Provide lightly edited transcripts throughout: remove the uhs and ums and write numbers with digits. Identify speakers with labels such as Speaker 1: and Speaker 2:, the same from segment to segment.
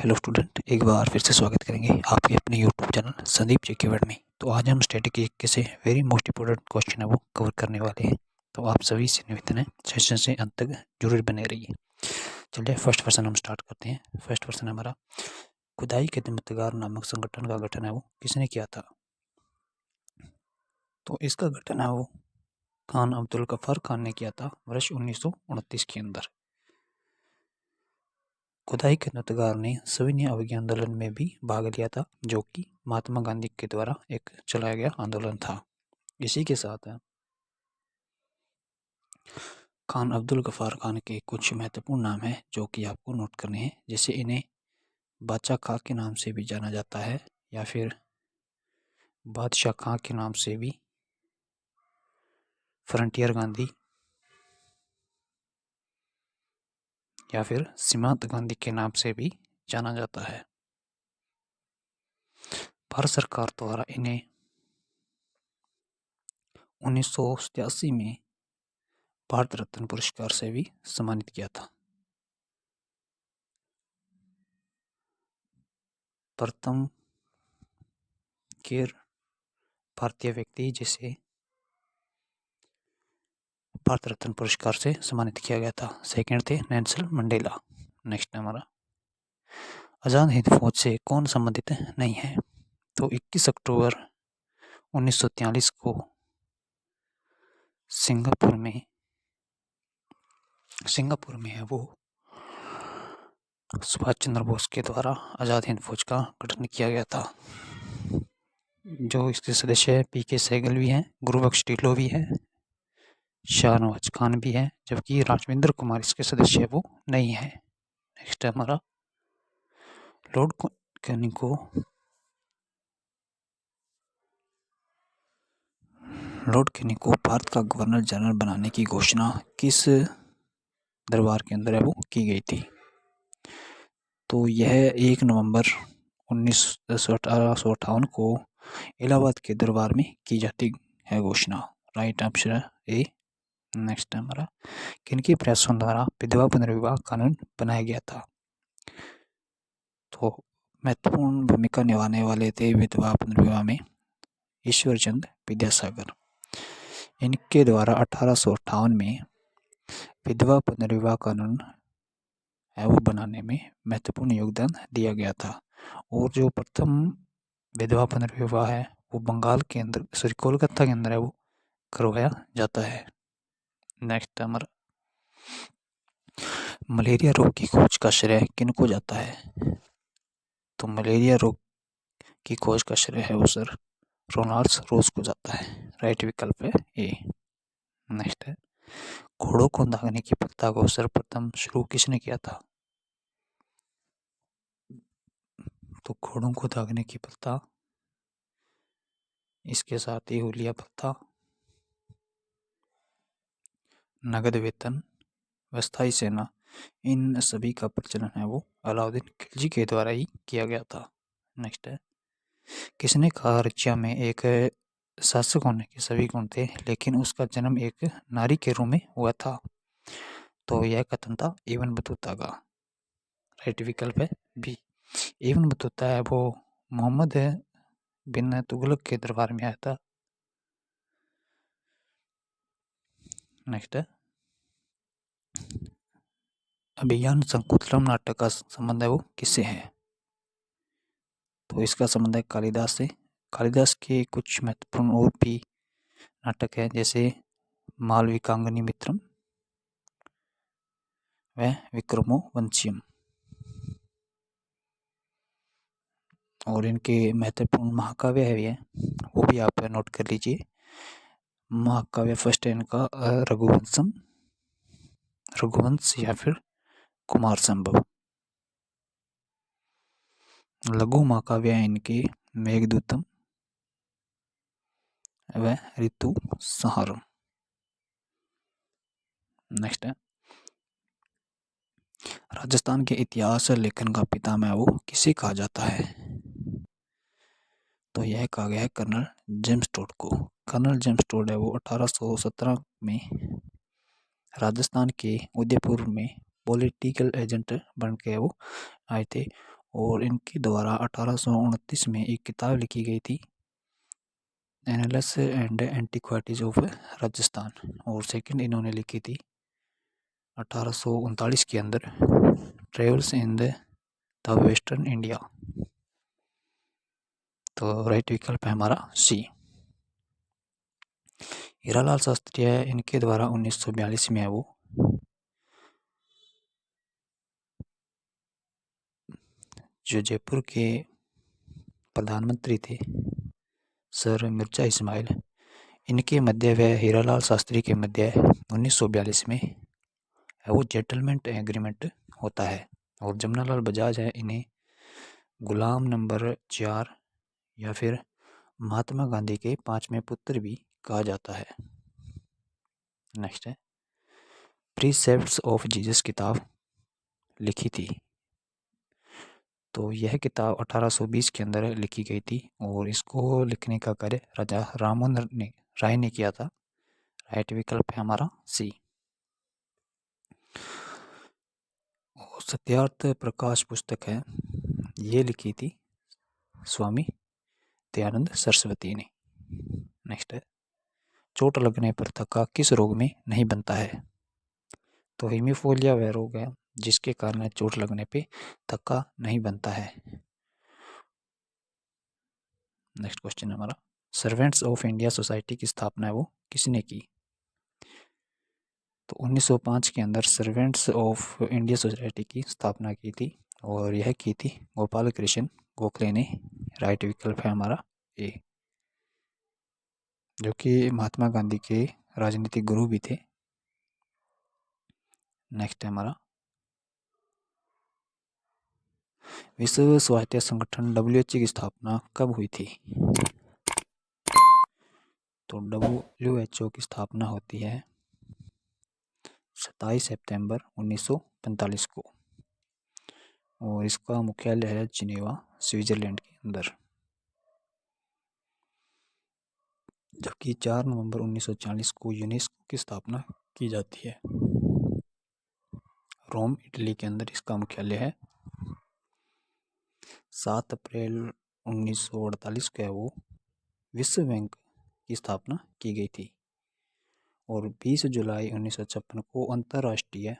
Speaker 1: Hello student, एक बार फिर से स्वागत करेंगे आपके अपने YouTube channel Sandeep ji keyword में। तो आज हम स्टैटिक के से वेरी मोस्ट इंपॉर्टेंट क्वेश्चन है वो कवर करने वाले हैं। तो आप सभी से निवेदन है सेशन से अंत तक जरूर बने रहिए। चलिए फर्स्ट क्वेश्चन हम स्टार्ट करते हैं। फर्स्ट क्वेश्चन हमारा, खुदाई खिदमतगार नामक संगठन का गठन है वो किसने किया था? तो इसका गठन है वो खान अब्दुल गफ्फार खान ने किया था वर्ष 1929 के अंदर। खुदाई खिदमतगार ने सविनय अवज्ञा आंदोलन में भी भाग लिया था, जो कि महात्मा गांधी के द्वारा एक चलाया गया आंदोलन था। इसी के साथ खान अब्दुल गफ्फार खान के कुछ महत्वपूर्ण नाम हैं जो कि आपको नोट करने हैं। जैसे इन्हें बादशाह खां के नाम से भी जाना जाता है, या फिर बादशाह खां के नाम से भी फ्रंटियर गांधी, या फिर सीमांत गांधी के नाम से भी जाना जाता है। भारत सरकार द्वारा इन्हें 1987 में भारत रत्न पुरस्कार से भी सम्मानित किया था। प्रथम भारतीय व्यक्ति जिसे भारत रत्न पुरस्कार से सम्मानित किया गया था। सेकंड थे नेल्सन मंडेला। नेक्स्ट हमारा, आजाद हिंद फौज से कौन संबंधित नहीं है? तो 21 अक्टूबर 1943 को सिंगापुर में है वो सुभाष चंद्र बोस के द्वारा आजाद हिंद फौज का गठन किया गया था। जो इसके सदस्य पीके सहगल भी हैं, गुरुबख्श ढिल्लों भी है, शाहनवाज खान भी है, जबकि राजविंदर कुमार इसके सदस्य वो नहीं है। नेक्स्ट हमारा, लॉर्ड कैनिंग को भारत का गवर्नर जनरल बनाने की घोषणा किस दरबार के अंदर है वो की गई थी? तो यह 1 नवंबर 1858 को इलाहाबाद के दरबार में की जाती है घोषणा। राइट आंसर है ए। नेक्स्ट हमारा, किनके प्रयासों द्वारा विधवा पुनर्विवाह कानून बनाया गया था? तो महत्वपूर्ण भूमिका निभाने वाले थे विधवा पुनर्विवाह में ईश्वर चंद विद्यासागर। इनके द्वारा 1858 में विधवा पुनर्विवाह कानून है वो बनाने में महत्वपूर्ण योगदान दिया गया था। और जो प्रथम विधवा पुनर्विवाह है वो बंगाल के अंदर कोलकाता के अंदर है वो करवाया जाता है। नेक्स्ट हमारा, मलेरिया रोग की खोज का श्रेय किनको जाता है? तो मलेरिया रोग की खोज का श्रेय है वो सर रोनाल्ड रोज को जाता है। राइट विकल्प है ए। नेक्स्ट है, घोड़ों को दागने की प्रथा को सर्वप्रथम शुरू किसने किया था? तो घोड़ों को दागने की प्रथा, इसके साथ ही हुलिया प्रथा, नगद वेतन, अस्थायी सेना, इन सभी का प्रचलन है वो अलाउद्दीन खिलजी के द्वारा ही किया गया था। नेक्स्ट है, किसने कहा रचिया में एक शासक होने के सभी गुण थे लेकिन उसका जन्म एक नारी के रूप में हुआ था? तो यह कथन था इब्न बतूता का। राइट विकल्प है बी। इब्न बतूता है वो मोहम्मद बिन तुगलक के दरबार में आया था। नेक्स्ट है, अभियान शंकुतलम नाटक का संबंध है वो किससे है? तो इसका संबंध है कालिदास से। कालिदास के कुछ महत्वपूर्ण और भी नाटक है, जैसे मालविकांगनी मित्रम व विक्रमो वंशियम। और इनके महत्वपूर्ण महाकाव्य है वो भी आप नोट कर लीजिए। महाकाव्य फर्स्ट है इनका रघुवंश या फिर कुमार संभव। लघु महाकाव्य है इनके मेघदूतम व ऋतु संहारम। नेक्स्ट है, राजस्थान के इतिहास लेखन का पितामह वो किसे कहा जाता है? तो यह कहा गया है कर्नल जेम्स टोड को। कर्नल जेम्स टोड है वो 1817 में राजस्थान के उदयपुर में पॉलिटिकल एजेंट बन के वो आए थे। और इनके द्वारा 1829 में एक किताब लिखी गई थी, एनालिसिस एंड एंटीक्वाइटीज ऑफ राजस्थान। और सेकंड इन्होंने लिखी थी 1839 के अंदर, travels in the western India. तो राइट विकल्प है हमारा सी। हीरालाल शास्त्री है, इनके द्वारा 1942 में है वो जो जयपुर के प्रधानमंत्री थे सर मिर्जा इस्माइल, इनके मध्य व हीरालाल शास्त्री के मध्य 1942 में है वो जेंटलमैन एग्रीमेंट होता है। और जमनालाल बजाज है, इन्हें गुलाम नंबर 4 या फिर महात्मा गांधी के 5वें पुत्र भी कहा जाता है। नेक्स्ट है, प्रीसेप्ट्स ऑफ जीसस किताब लिखी थी। तो यह किताब 1820 के अंदर लिखी गई थी और इसको लिखने का कार्य राजा राममोहन राय ने किया था। राइट विकल्प है हमारा सी। और सत्यार्थ प्रकाश पुस्तक है, ये लिखी थी स्वामी दयानंद सरस्वती ने। नेक्स्ट है, चोट लगने पर थक्का किस रोग में नहीं बनता है? तो हीमोफीलिया वह रोग है जिसके कारण चोट लगने पे थक्का नहीं बनता है। नेक्स्ट क्वेश्चन है हमारा, सर्वेंट्स ऑफ इंडिया सोसाइटी की स्थापना है वो किसने की? तो 1905 के अंदर सर्वेंट्स ऑफ इंडिया सोसाइटी की स्थापना की थी और यह की थी गोपाल कृष्ण गोखले ने। राइट विकल्प है हमारा ए, जो कि महात्मा गांधी के राजनीतिक गुरु भी थे। नेक्स्ट है हमारा, विश्व स्वास्थ्य संगठन WHO की स्थापना कब हुई थी? तो WHO की स्थापना होती है 27 सितंबर 1945 को और इसका मुख्यालय है जिनेवा स्विट्जरलैंड के अंदर। जबकि 4 नवंबर 1940 को यूनेस्को की स्थापना की जाती है। रोम इटली के अंदर इसका मुख्यालय है। 7 अप्रैल 1948 को वो विश्व बैंक की स्थापना की गई थी और 20 जुलाई 1956 को अंतर्राष्ट्रीय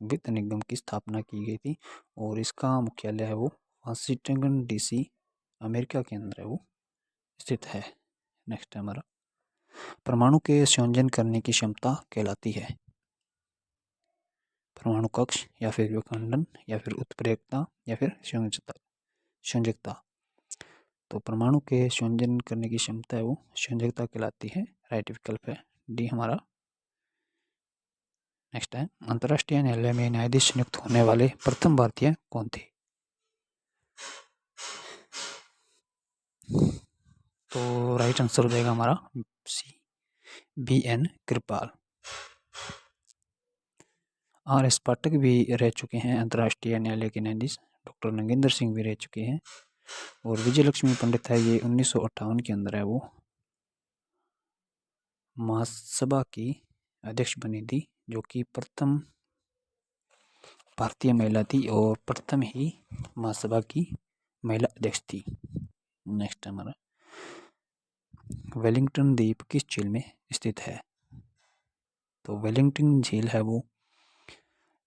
Speaker 1: वित्त निगम की स्थापना की गई थी और इसका मुख्यालय है वो वाशिंगटन DC अमेरिका के अंदर है वो स्थित है। नेक्स्ट है हमारा, परमाणु के संयोजन करने की क्षमता कहलाती है? परमाणु कक्ष या फिर विखंडन या फिर उत्प्रेरकता या फिर संयोजकता। तो परमाणु के संयोजन करने की क्षमता है वो संयोजकता कहलाती है। राइट विकल्प है डी हमारा। नेक्स्ट है, अंतर्राष्ट्रीय न्यायालय में न्यायाधीश नियुक्त होने वाले प्रथम भारतीय कौन थे? तो राइट आंसर हो जाएगा हमारा सी, BN कृपाल। RS पाठक भी रह चुके हैं अंतर्राष्ट्रीय न्यायालय के न्यायाधीश। डॉक्टर नगेंद्र सिंह भी रह चुके हैं और विजय लक्ष्मी पंडित है, ये 1958 के अंदर है वो महासभा की अध्यक्ष बनी थी, जो कि प्रथम भारतीय महिला थी और प्रथम ही महासभा की महिला अध्यक्ष थी। नेक्स्ट हमारा, वेलिंगटन द्वीप किस झील में स्थित है? तो वेलिंगटन झील है वो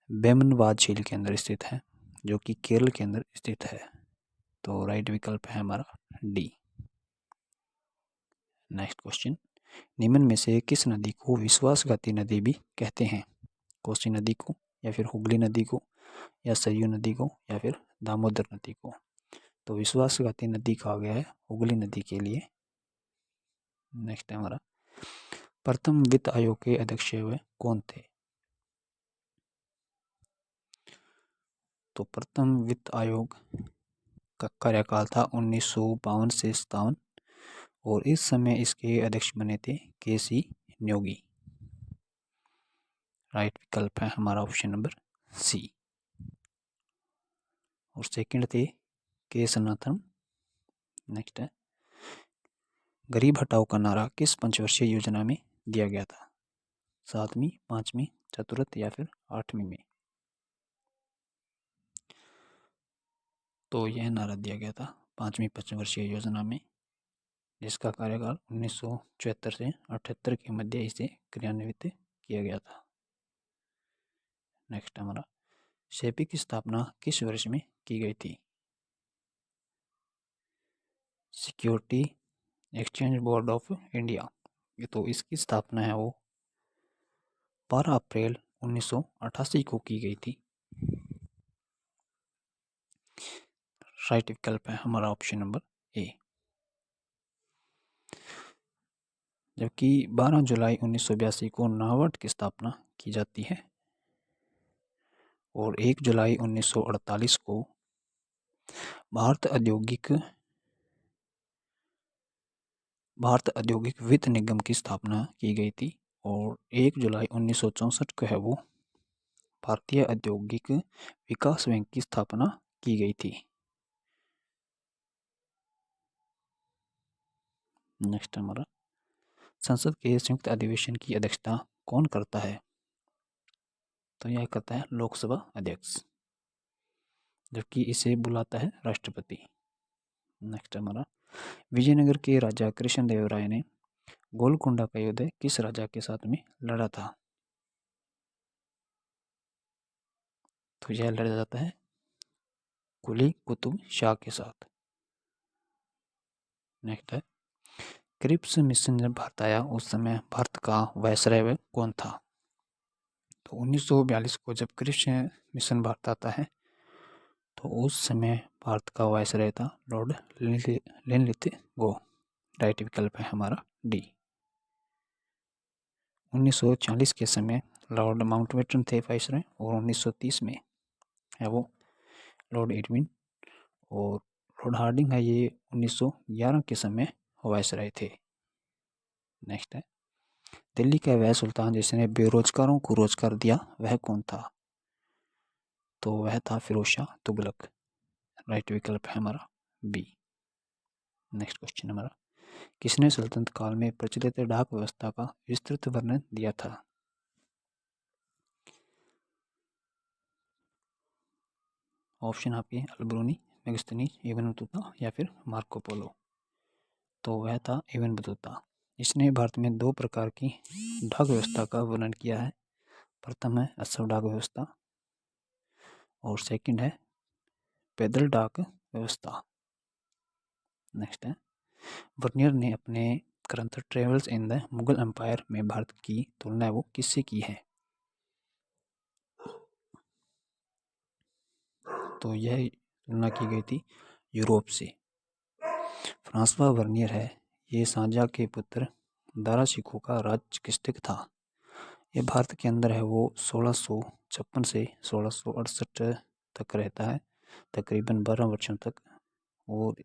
Speaker 1: बेमनबाद झील के अंदर स्थित है, जो कि केरल के अंदर स्थित है। तो राइट विकल्प है हमारा डी। नेक्स्ट क्वेश्चन, निम्न में से किस नदी को विश्वासघाती नदी भी कहते हैं? कोसी नदी को या फिर हुगली नदी को या सरयू नदी को या फिर दामोदर नदी को? तो विश्वासघाती नदी कहा गया है हुगली नदी के लिए। नेक्स्ट है हमारा, प्रथम वित्त आयोग के अध्यक्ष हुए कौन थे? तो प्रथम वित्त आयोग का कार्यकाल था 1952 से 57 और इस समय इसके अध्यक्ष बने थे KC न्योगी। राइट विकल्प है हमारा ऑप्शन नंबर सी। और सेकंड थे के सनातन। नेक्स्ट है, गरीब हटाओ का नारा किस पंचवर्षीय योजना में दिया गया था? 7वीं, 5वीं, चतुर्थ या फिर 8वीं में? तो यह नारा दिया गया था 5वीं पंचवर्षीय योजना में, जिसका कार्यकाल 1974 से 78 के मध्य इसे क्रियान्वित किया गया था। नेक्स्ट हमारा, सेबी की स्थापना किस वर्ष में की गई थी? Security exchange board of India. तो इसकी स्थापना है वो 12 अप्रैल 1988 को की गई थी। राइट विकल्प है हमारा ऑप्शन नंबर ए। जबकि 12 जुलाई 1982 को नाबार्ड की स्थापना की जाती है और 1 जुलाई 1948 को भारत औद्योगिक वित्त निगम की स्थापना की गई थी और 1 जुलाई 1964 को है वो भारतीय औद्योगिक विकास बैंक की स्थापना की गई थी। नेक्स्ट हमारा, संसद के संयुक्त अधिवेशन की अध्यक्षता कौन करता है? तो यह करता है लोकसभा अध्यक्ष, जबकि इसे बुलाता है राष्ट्रपति। नेक्स्ट हमारा, विजयनगर के राजा कृष्णदेव राय ने गोलकोंडा का युद्ध किस राजा के साथ में लड़ा था? तो यह लड़ा जाता है कुली कुतुब शाह के साथ। नेक्स्ट है, क्रिप्स मिशन जब भारत आया उस समय भारत का वायसराय कौन था? तो 1942 को जब क्रिप्स मिशन भारत आता है तो उस समय भारत का वायसराय था लॉर्ड लिनलिथगो। राइट विकल्प है हमारा डी। 1940 के समय लॉर्ड माउंटबेटन थे वायसराय और 1930 में है वो लॉर्ड इरविन और लॉर्ड हार्डिंग है ये 1911 के समय वायसराय थे। नेक्स्ट है, दिल्ली का वह सुल्तान जिसने बेरोजगारों को रोजगार दिया वह कौन था? तो वह था फिरोज शाह तुगलक। राइट विकल्प है हमारा बी। नेक्स्ट क्वेश्चन हमारा, किसने सल्तनत काल में प्रचलित डाक व्यवस्था का विस्तृत वर्णन दिया था? ऑप्शन आपके अलब्रूनी, मेगस्थनीज, इब्न बतूता या फिर मार्को पोलो। तो वह था इब्न बतूता। इसने भारत में 2 प्रकार की डाक व्यवस्था का वर्णन किया है। प्रथम है असव डाक व्यवस्था और सेकंड है पैदल डाक व्यवस्था। नेक्स्ट है, वर्नियर ने अपने ग्रंथ Travels in the Mughal Empire में भारत की तुलना वो किससे की है? तो यह तुलना की गई थी यूरोप से। फ्रांसवा वर्नियर है ये सांझा के पुत्र दारा सिखों का राजकिष्टिक था। ये भारत के अंदर है वो 1656 से 1668 तक रहता है, तकरीबन 12 वर्षों तक। और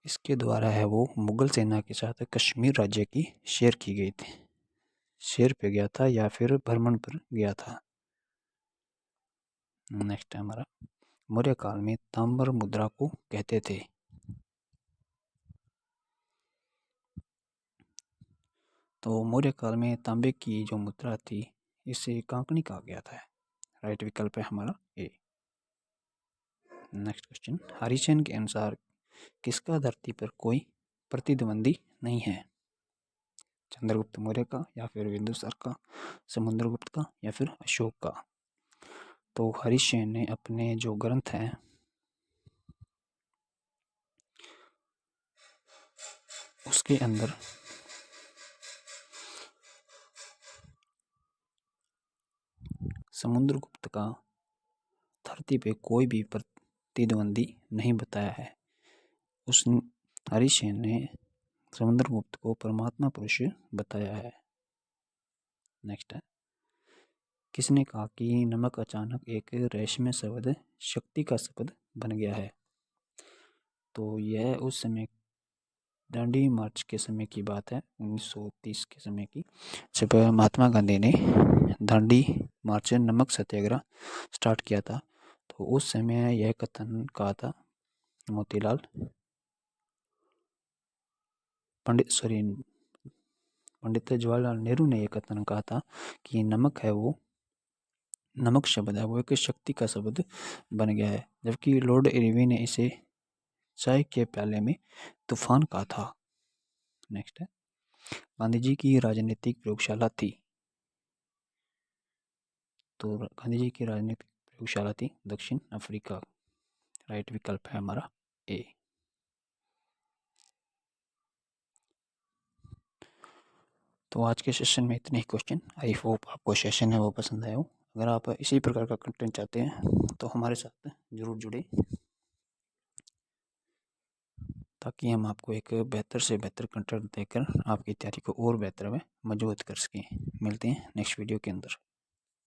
Speaker 1: इसके द्वारा है वो मुगल सेना के साथ कश्मीर राज्य की शेयर की गई थी। शेयर पे गया था या फिर भ्रमण पर गया था। नेक्स्ट है हमारा, मौर्य काल में ताम्र मुद्रा को कहते थे? तो मौर्य काल में तांबे की जो मुद्रा थी इसे कांकणी कहा गया था। राइट विकल्प है हमारा ए। नेक्स्ट क्वेश्चन, हरिसेन के अनुसार किसका धरती पर कोई प्रतिद्वंदी नहीं है? चंद्रगुप्त मौर्य का या फिर बिंदुसार का, समुद्रगुप्त का या फिर अशोक का? तो हरिसेन ने अपने जो ग्रंथ हैं उसके अंदर समुद्रगुप्त का धरती पे कोई भी प्रतिद्वंदी नहीं बताया है। उस हरिसेन ने समुद्रगुप्त को परमात्मा पुरुष बताया है। नेक्स्ट है, किसने कहा कि नमक अचानक एक रहस्यमय शब्द शक्ति का शब्द बन गया है? तो यह उस समय दांडी मार्च के समय की बात है, 1930 के समय की, जब महात्मा गांधी ने दांडी मार्च नमक सत्याग्रह स्टार्ट किया था। तो उस समय यह कथन कहा था मोतीलाल पंडित जवाहरलाल नेहरू ने यह कथन कहा था कि नमक है वो नमक शब्द है वो एक शक्ति का शब्द बन गया है, जबकि लॉर्ड इरविन ने इसे चाय के प्याले में तूफान कहा था। नेक्स्ट है, गांधी जी की राजनीतिक प्रयोगशाला थी। तो गांधी जी की राजनीतिक प्रयोगशाला थी दक्षिण अफ्रीका। राइट विकल्प है हमारा ए। तो आज के सेशन में इतने ही क्वेश्चन। आई होप आपको सेशन है वो पसंद आया हो। अगर आप इसी प्रकार का कंटेंट चाहते हैं तो हमारे साथ ज़रूर जुड़े, ताकि हम आपको एक बेहतर से बेहतर कंटेंट देकर आपकी तैयारी को और बेहतर में मजबूत कर सकें। मिलते हैं नेक्स्ट वीडियो के अंदर।